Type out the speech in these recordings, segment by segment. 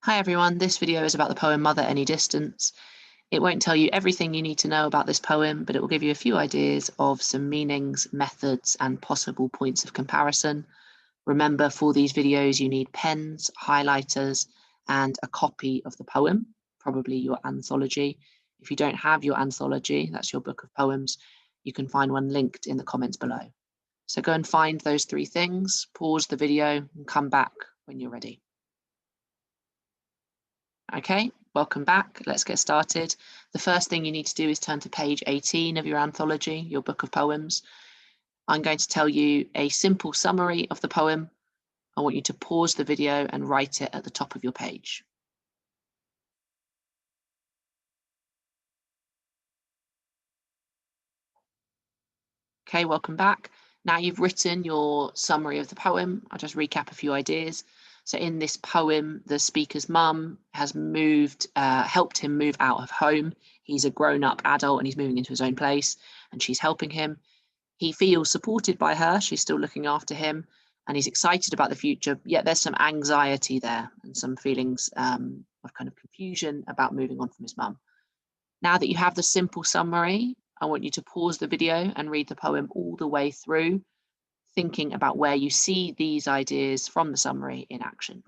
Hi everyone, this video is about the poem Mother Any Distance. It won't tell you everything you need to know about this poem, but it will give you a few ideas of some meanings, methods, and possible points of comparison. Remember, for these videos, you need pens, highlighters, and a copy of the poem, probably your anthology. If you don't have your anthology, that's your book of poems, you can find one linked in the comments below. So go and find those three things, pause the video, and come back when you're ready. Okay, welcome back. Let's get started. The first thing you need to do is turn to page 18 of your anthology, your book of poems. I'm going to tell you a simple summary of the poem. I want you to pause the video and write it at the top of your page. Okay, welcome back. Now you've written your summary of the poem. I'll just recap a few ideas. So in this poem, the speaker's mum has helped him move out of home. He's a grown-up adult and he's moving into his own place and she's helping him. He feels supported by her. She's still looking after him and he's excited about the future, yet there's some anxiety there and some feelings of kind of confusion about moving on from his mum. Now that you have the simple summary, I want you to pause the video and read the poem all the way through, thinking about where you see these ideas from the summary in action.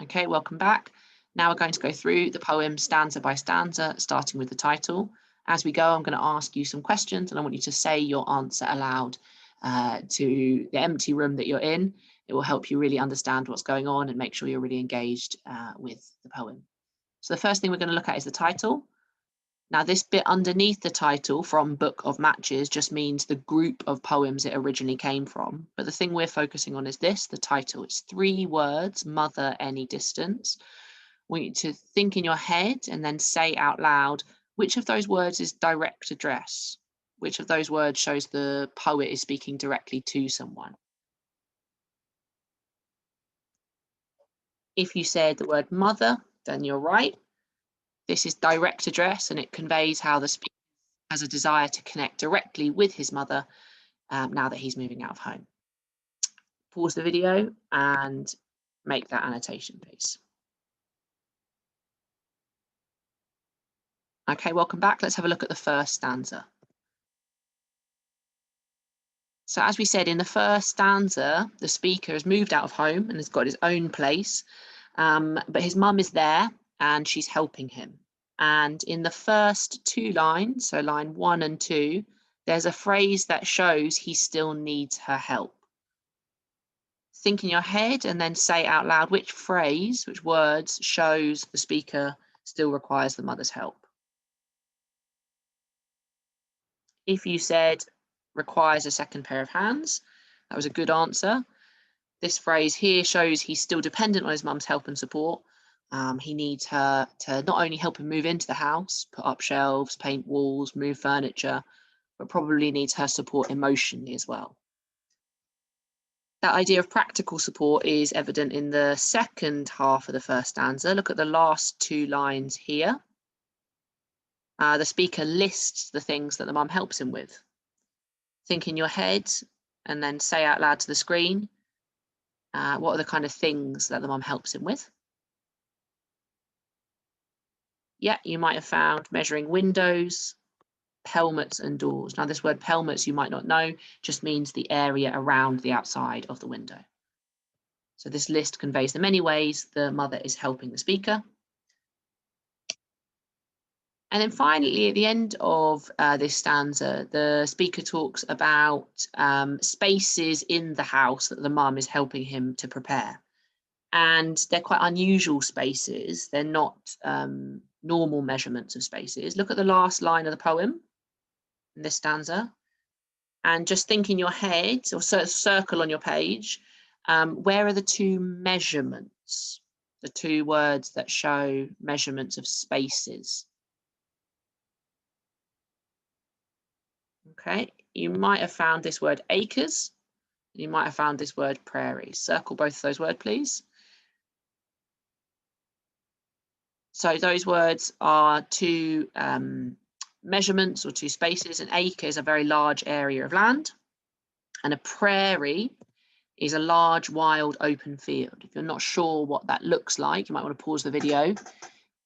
Okay, welcome back. Now we're going to go through the poem stanza by stanza, starting with the title. As we go, I'm going to ask you some questions and I want you to say your answer aloud to the empty room that you're in. It will help you really understand what's going on and make sure you're really engaged with the poem. So the first thing we're going to look at is the title. Now this bit underneath the title from Book of Matches just means the group of poems it originally came from. But the thing we're focusing on is this, the title. It's 3 words, Mother Any Distance. I want you to think in your head and then say out loud, which of those words is direct address? Which of those words shows the poet is speaking directly to someone? If you said the word mother, then you're right. This is direct address and it conveys how the speaker has a desire to connect directly with his mother now that he's moving out of home. Pause the video and make that annotation, please. Okay, welcome back. Let's have a look at the first stanza. So as we said, in the first stanza, the speaker has moved out of home and has got his own place, but his mum is there and she's helping him. And in the first 2 lines, so line 1 and 2, there's a phrase that shows he still needs her help. Think in your head and then say out loud which phrase, which words shows the speaker still requires the mother's help. If you said requires a second pair of hands, that was a good answer. This phrase here shows he's still dependent on his mum's help and support. He needs her to not only help him move into the house, put up shelves, paint walls, move furniture, but probably needs her support emotionally as well. That idea of practical support is evident in the second half of the first stanza. Look at the last 2 lines here. The speaker lists the things that the mum helps him with. Think in your head and then say out loud to the screen, what are the kind of things that the mum helps him with? Yeah, you might have found measuring windows, pelmets and doors. Now this word pelmets you might not know, just means the area around the outside of the window. So this list conveys the many ways the mother is helping the speaker. And then finally, at the end of this stanza, the speaker talks about spaces in the house that the mum is helping him to prepare. And they're quite unusual spaces. They're not normal measurements of spaces. Look at the last line of the poem in this stanza. And just think in your head, or circle on your page, where are the 2 measurements, the 2 words that show measurements of spaces? Okay, you might have found this word acres. You might have found this word prairie. Circle both of those words, please. So those words are 2 measurements or 2 spaces. An acre is a very large area of land. And a prairie is a large, wild, open field. If you're not sure what that looks like, you might want to pause the video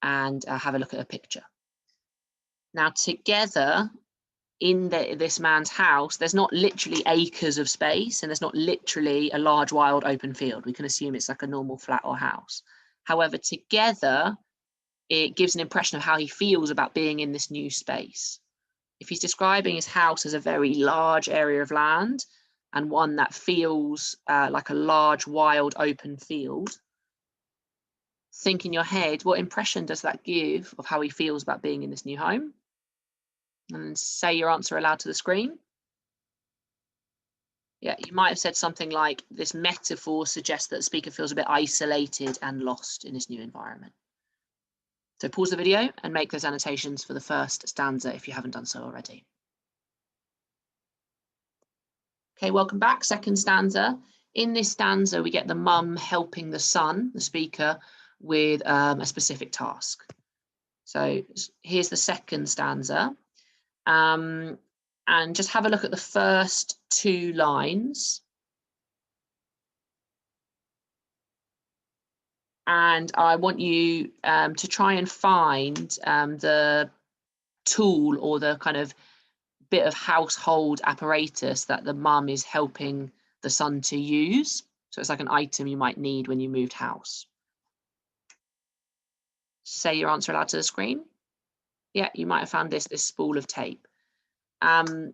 and have a look at a picture. Now, together in this man's house, there's not literally acres of space, and there's not literally a large, wild, open field. We can assume it's like a normal flat or house. However, together, it gives an impression of how he feels about being in this new space. If he's describing his house as a very large area of land and one that feels like a large, wild, open field, think in your head, what impression does that give of how he feels about being in this new home? And say your answer aloud to the screen. Yeah, you might have said something like, this metaphor suggests that the speaker feels a bit isolated and lost in his new environment. So pause the video and make those annotations for the first stanza if you haven't done so already. Okay, welcome back. Second stanza. In this stanza, we get the mum helping the son, the speaker, with a specific task. So here's the second stanza. And just have a look at the first two lines. And I want you to try and find the tool or the kind of bit of household apparatus that the mum is helping the son to use. So it's like an item you might need when you moved house. Say your answer aloud to the screen. Yeah, you might have found this spool of tape. And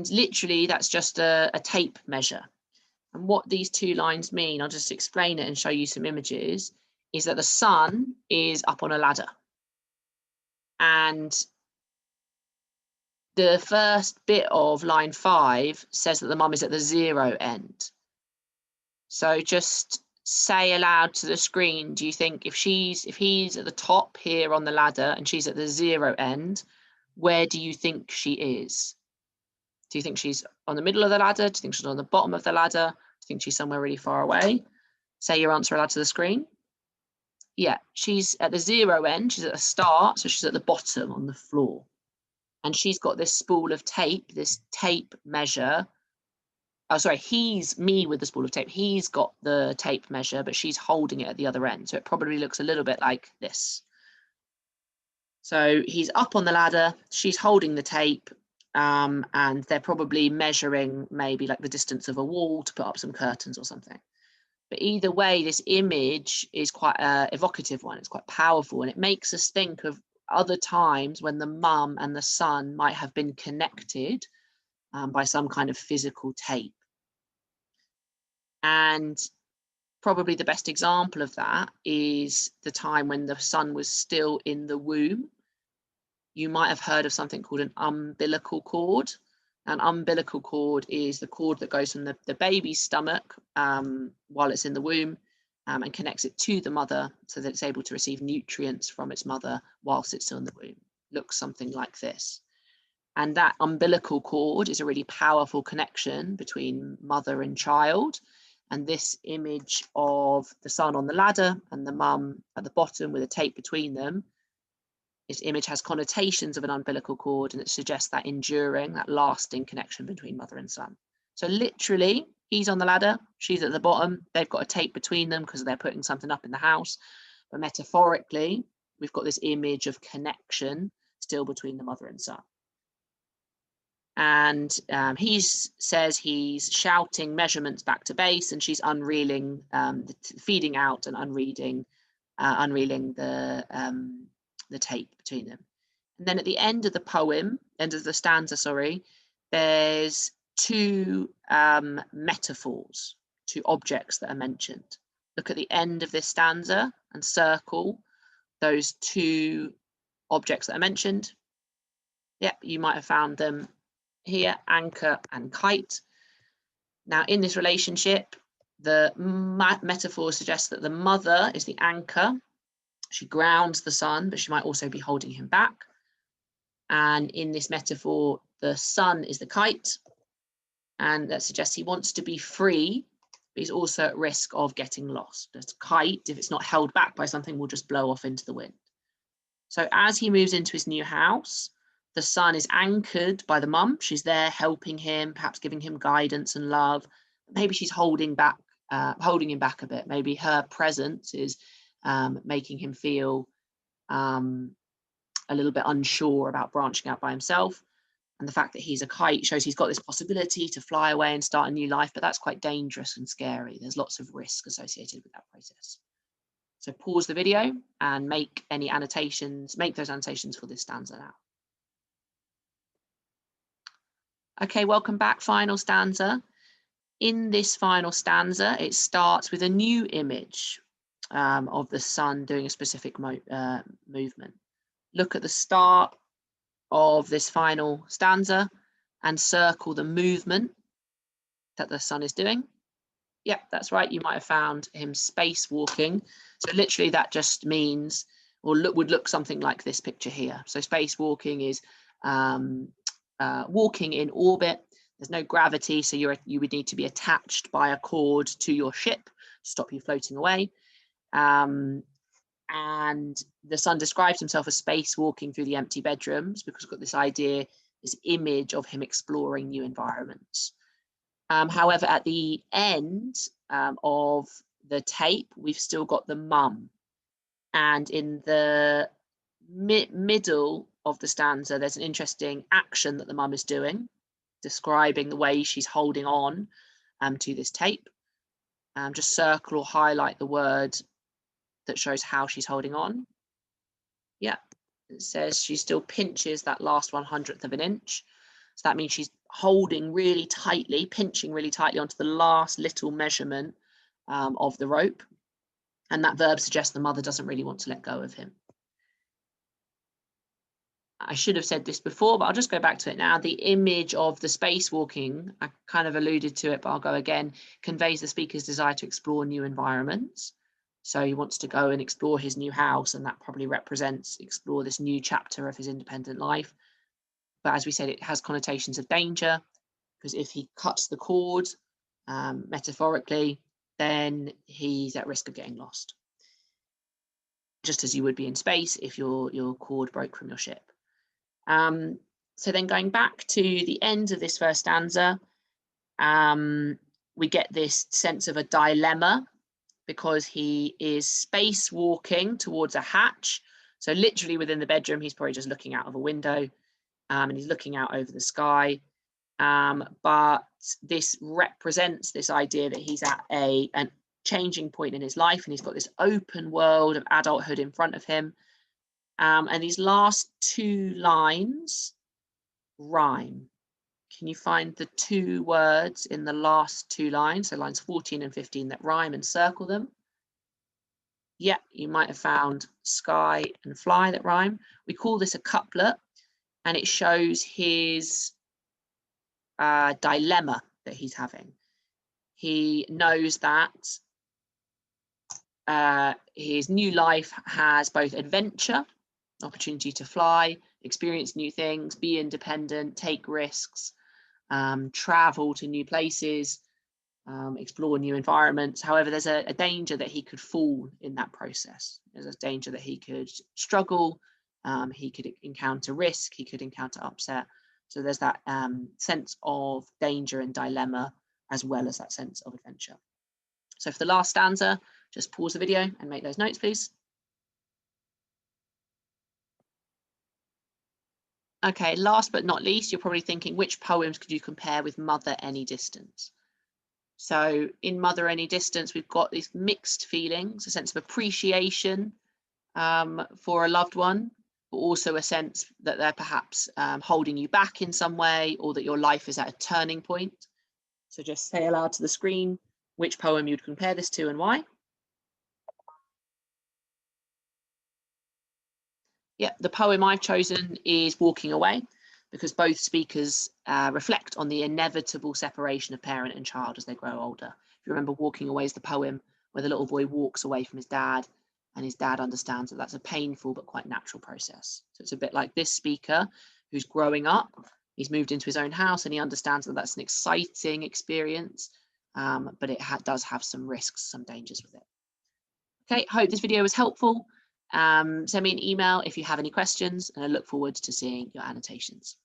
literally that's just a tape measure. And what these two lines mean, I'll just explain it and show you some images, is that the son is up on a ladder. And the first bit of line 5 says that the mum is at the 0 end. So just say aloud to the screen, do you think if he's at the top here on the ladder and she's at the 0 end, where do you think she is? Do you think she's on the middle of the ladder? Do you think she's on the bottom of the ladder? Do you think she's somewhere really far away? Say your answer aloud to the screen. Yeah, she's at the 0 end. She's at the start, so she's at the bottom on the floor. And she's got this spool of tape, this tape measure. Oh, sorry, he's me with the spool of tape. He's got the tape measure, but she's holding it at the other end. So it probably looks a little bit like this. So he's up on the ladder, she's holding the tape, and they're probably measuring maybe like the distance of a wall to put up some curtains or something. But either way, this image is quite an evocative one. It's quite powerful, and it makes us think of other times when the mum and the son might have been connected by some kind of physical tape. And probably the best example of that is the time when the son was still in the womb. You might have heard of something called an umbilical cord. An umbilical cord is the cord that goes from the baby's stomach while it's in the womb and connects it to the mother so that it's able to receive nutrients from its mother whilst it's still in the womb. Looks something like this. And that umbilical cord is a really powerful connection between mother and child. And this image of the son on the ladder and the mum at the bottom with a tape between them, this image has connotations of an umbilical cord, and it suggests that enduring, that lasting connection between mother and son. So literally, he's on the ladder, she's at the bottom, they've got a tape between them because they're putting something up in the house. But metaphorically, we've got this image of connection still between the mother and son. And he says he's shouting measurements back to base, and she's unreeling, feeding out and unreeling the tape between them. And then at the end of the poem, end of the stanza, sorry, there's two metaphors, two objects that are mentioned. Look at the end of this stanza and circle those two objects that are mentioned. Yep, you might have found them here, anchor and kite. Now in this relationship, the metaphor suggests that the mother is the anchor. She grounds the son, but she might also be holding him back. And in this metaphor, the son is the kite. And that suggests he wants to be free, but he's also at risk of getting lost. The kite, if it's not held back by something, will just blow off into the wind. So as he moves into his new house, The son is anchored by the mum. She's there helping him, perhaps giving him guidance and love. Maybe she's holding him back a bit. Maybe her presence is making him feel a little bit unsure about branching out by himself. And the fact that he's a kite shows he's got this possibility to fly away and start a new life, but that's quite dangerous and scary. There's lots of risk associated with that process. So pause the video and make any annotations, make those annotations for this stanza now. Okay, welcome back, final stanza. In this final stanza, it starts with a new image of the sun doing a specific movement. Look at the start of this final stanza and circle the movement that the sun is doing. Yep, that's right. You might have found him spacewalking. So literally that just means, or would look something like this picture here. So spacewalking is walking in orbit. There's no gravity, so you would need to be attached by a cord to your ship to stop you floating away. And the sun describes himself as spacewalking through the empty bedrooms because we've got this idea, this image of him exploring new environments. However, at the end of the tape, we've still got the mum. And in the middle of the stanza, there's an interesting action that the mum is doing, describing the way she's holding on to this tape. Just circle or highlight the word that shows how she's holding on. Yeah, it says she still pinches that last 1/100th of an inch. So that means she's holding really tightly, pinching really tightly onto the last little measurement of the rope. And that verb suggests the mother doesn't really want to let go of him. I should have said this before, but I'll just go back to it now. The image of the spacewalking, I kind of alluded to it, but I'll go again, conveys the speaker's desire to explore new environments. So he wants to go and explore his new house, and that probably represents explore this new chapter of his independent life. But as we said, it has connotations of danger, because if he cuts the cord, metaphorically, then he's at risk of getting lost, just as you would be in space if your cord broke from your ship. So then going back to the end of this first stanza, we get this sense of a dilemma because he is spacewalking towards a hatch. So literally within the bedroom, he's probably just looking out of a window and he's looking out over the sky. But this represents this idea that he's at a changing point in his life and he's got this open world of adulthood in front of him. And these last two lines rhyme. Can you find the two words in the last two lines, so lines 14 and 15, that rhyme and circle them? Yeah, you might have found sky and fly that rhyme. We call this a couplet, and it shows his dilemma that he's having. He knows that his new life has both adventure, opportunity to fly, experience new things, be independent, take risks, travel to new places, explore new environments. However, there's a danger that he could fall in that process. There's a danger that he could struggle, he could encounter risk, he could encounter upset. So there's that sense of danger and dilemma, as well as that sense of adventure. So for the last stanza, just pause the video and make those notes, please. Okay, last but not least, you're probably thinking, which poems could you compare with Mother Any Distance? So in Mother Any Distance, we've got these mixed feelings, a sense of appreciation for a loved one, but also a sense that they're perhaps holding you back in some way, or that your life is at a turning point. So just say aloud to the screen which poem you'd compare this to and why. Yeah, the poem I've chosen is Walking Away, because both speakers reflect on the inevitable separation of parent and child as they grow older. If you remember, Walking Away is the poem where the little boy walks away from his dad, and his dad understands that that's a painful but quite natural process. So it's a bit like this speaker who's growing up. He's moved into his own house and he understands that that's an exciting experience, but it does have some risks, some dangers with it. Okay, hope this video was helpful. Send me an email if you have any questions, and I look forward to seeing your annotations.